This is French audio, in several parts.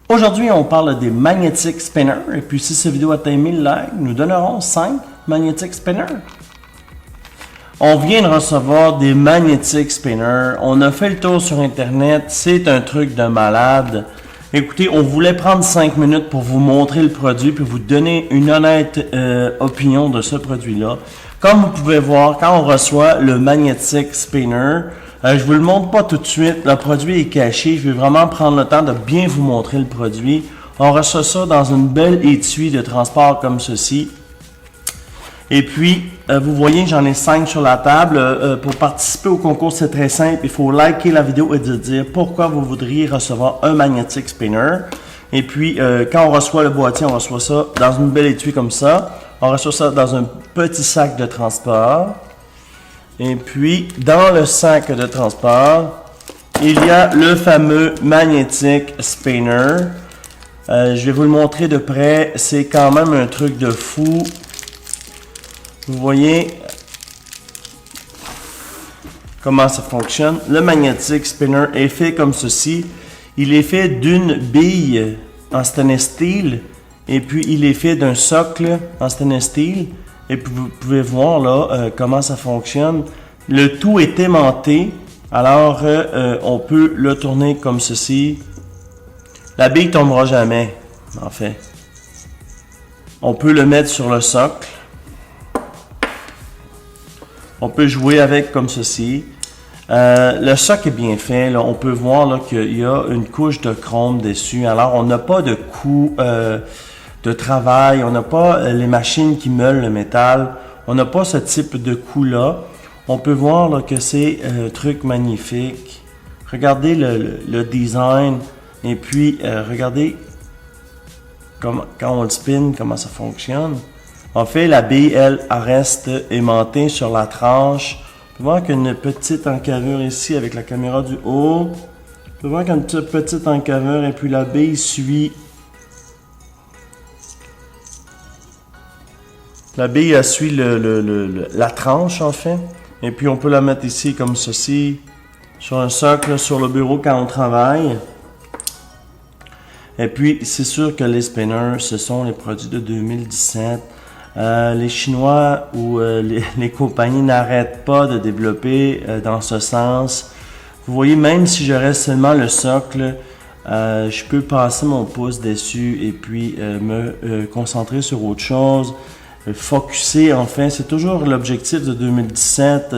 Aujourd'hui, on parle des Magnetic Spinners. Et puis, si cette vidéo atteint 1000 likes, nous donnerons 5 Magnetic Spinners. On vient de recevoir des Magnetic Spinners. On a fait le tour sur Internet. C'est un truc de malade. Écoutez, on voulait prendre 5 minutes pour vous montrer le produit puis vous donner une honnête opinion de ce produit-là. Comme vous pouvez voir, quand on reçoit le Magnetic Spinner, je vous le montre pas tout de suite. Le produit est caché. Je vais vraiment prendre le temps de bien vous montrer le produit. On reçoit ça dans une belle étui de transport comme ceci. Et puis, vous voyez, j'en ai 5 sur la table. Pour participer au concours, c'est très simple. Il faut liker la vidéo et de dire pourquoi vous voudriez recevoir un Magnetic Spinner. Et puis, quand on reçoit le boîtier, on reçoit ça dans une belle étui comme ça. On reçoit ça dans un petit sac de transport. Et puis, dans le sac de transport, il y a le fameux Magnetic Spinner. Je vais vous le montrer de près. C'est quand même un truc de fou. Vous voyez comment ça fonctionne. Le Magnetic Spinner est fait comme ceci. Il est fait d'une bille en stainless steel. Et puis, il est fait d'un socle en stainless steel. Et puis, vous pouvez voir là comment ça fonctionne. Le tout est aimanté. Alors, on peut le tourner comme ceci. La bille ne tombera jamais, en fait. On peut le mettre sur le socle. On peut jouer avec comme ceci. Le socle est bien fait. Là. On peut voir qu'il y a une couche de chrome dessus. Alors, on n'a pas de coup de travail. On n'a pas les machines qui meulent le métal. On n'a pas ce type de coup-là. On peut voir là, que c'est un truc magnifique. Regardez le design. Et puis, regardez quand on le spin, comment ça fonctionne. En fait, la bille, elle reste aimantée sur la tranche. On peut voir qu'il y a une petite encavure ici avec la caméra du haut. On peut voir qu'il y a une petite encavure et puis la bille suit. La bille, elle suit la tranche, en fait. Et puis, on peut la mettre ici comme ceci, sur un socle, sur le bureau quand on travaille. Et puis, c'est sûr que les spinners, ce sont les produits de 2017. Les Chinois ou les compagnies n'arrêtent pas de développer dans ce sens. Vous voyez, même si je reste seulement le socle, je peux passer mon pouce dessus et puis me concentrer sur autre chose. Focuser, enfin, c'est toujours l'objectif de 2017.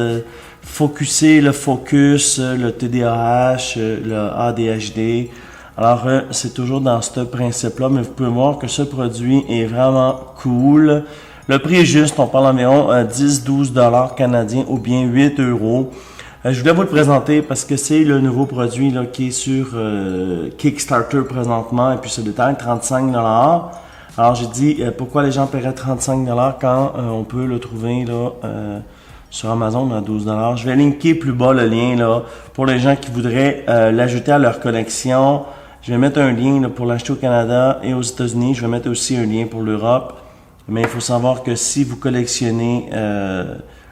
Focuser, le focus, le TDAH, le ADHD. Alors, c'est toujours dans ce principe-là, mais vous pouvez voir que ce produit est vraiment cool. Le prix est juste, on parle environ 10-12 $ canadiens ou bien 8 €. Je voulais vous le présenter parce que c'est le nouveau produit là, qui est sur Kickstarter présentement et puis ce détail 35 $. Alors, j'ai dit pourquoi les gens paieraient 35 $ quand on peut le trouver là sur Amazon à 12 $. Je vais linker plus bas le lien là pour les gens qui voudraient l'ajouter à leur collection. Je vais mettre un lien là, pour l'acheter au Canada et aux États-Unis. Je vais mettre aussi un lien pour l'Europe. Mais il faut savoir que si vous collectionnez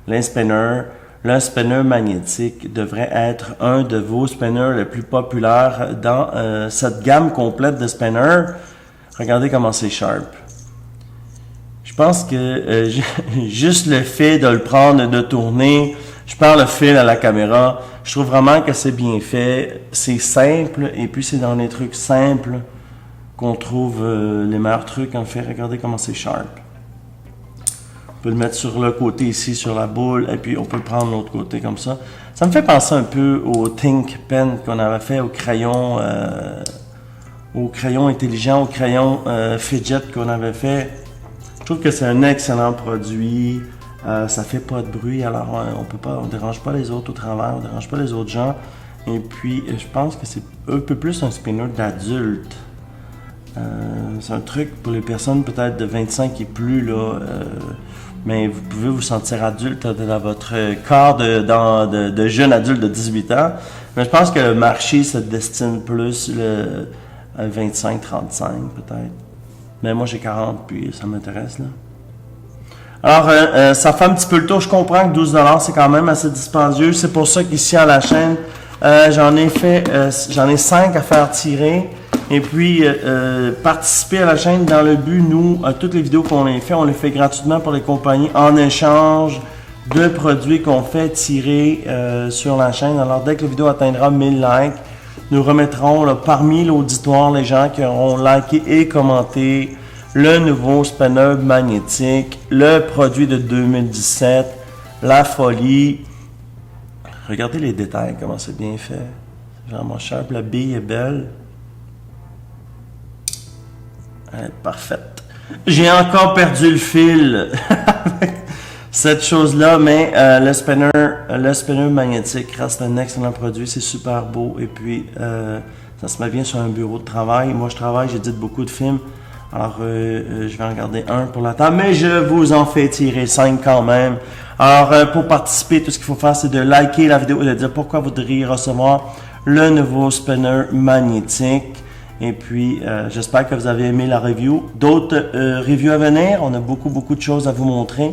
le spinner magnétique devrait être un de vos spinners les plus populaires dans cette gamme complète de spinners. Regardez comment c'est sharp. Je pense que juste le fait de le prendre, de tourner, je perds le fil à la caméra. Je trouve vraiment que c'est bien fait. C'est simple et puis c'est dans les trucs simples qu'on trouve les meilleurs trucs. En fait, regardez comment c'est sharp. On peut le mettre sur le côté ici, sur la boule, et puis on peut le prendre de l'autre côté comme ça. Ça me fait penser un peu au Think Pen qu'on avait fait au crayon intelligent, au crayon fidget qu'on avait fait. Je trouve que c'est un excellent produit. Ça fait pas de bruit, alors on dérange pas les autres au travers, on dérange pas les autres gens. Et puis, je pense que c'est un peu plus un spinner d'adulte. C'est un truc pour les personnes peut-être de 25 et plus, là. Mais vous pouvez vous sentir adulte dans votre corps de jeune adulte de 18 ans. Mais je pense que le marché se destine plus à 25-35 peut-être. Mais moi j'ai 40 puis ça m'intéresse là. Alors ça fait un petit peu le tour. Je comprends que 12 $ c'est quand même assez dispendieux. C'est pour ça qu'ici à la chaîne j'en ai 5 à faire tirer. Et puis, participer à la chaîne dans le but, nous, toutes les vidéos qu'on a fait, on les fait gratuitement pour les compagnies en échange de produits qu'on fait tirer sur la chaîne. Alors, dès que la vidéo atteindra 1000 likes, nous remettrons là, parmi l'auditoire les gens qui auront liké et commenté le nouveau spinner magnétique, le produit de 2017, la folie. Regardez les détails, comment c'est bien fait. C'est vraiment cher. La bille est belle. Elle est parfaite. J'ai encore perdu le fil avec cette chose-là, mais le spinner magnétique reste un excellent produit. C'est super beau. Et puis, ça se met bien sur un bureau de travail. Moi, je travaille, j'édite beaucoup de films. Alors, je vais en garder un pour la table, mais je vous en fais tirer 5 quand même. Alors, pour participer, tout ce qu'il faut faire, c'est de liker la vidéo et de dire pourquoi vous devriez recevoir le nouveau spinner magnétique. Et puis, j'espère que vous avez aimé la review. D'autres reviews à venir. On a beaucoup de choses à vous montrer.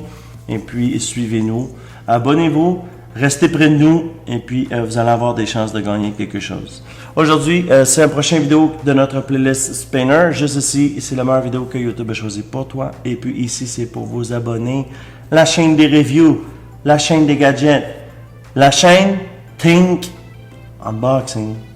Et puis, suivez-nous. Abonnez-vous. Restez près de nous. Et puis, vous allez avoir des chances de gagner quelque chose. Aujourd'hui, c'est la prochaine vidéo de notre playlist Spinner. Juste ici, c'est la meilleure vidéo que YouTube a choisi pour toi. Et puis ici, c'est pour vous abonner. La chaîne des reviews. La chaîne des gadgets. La chaîne Think Unboxing.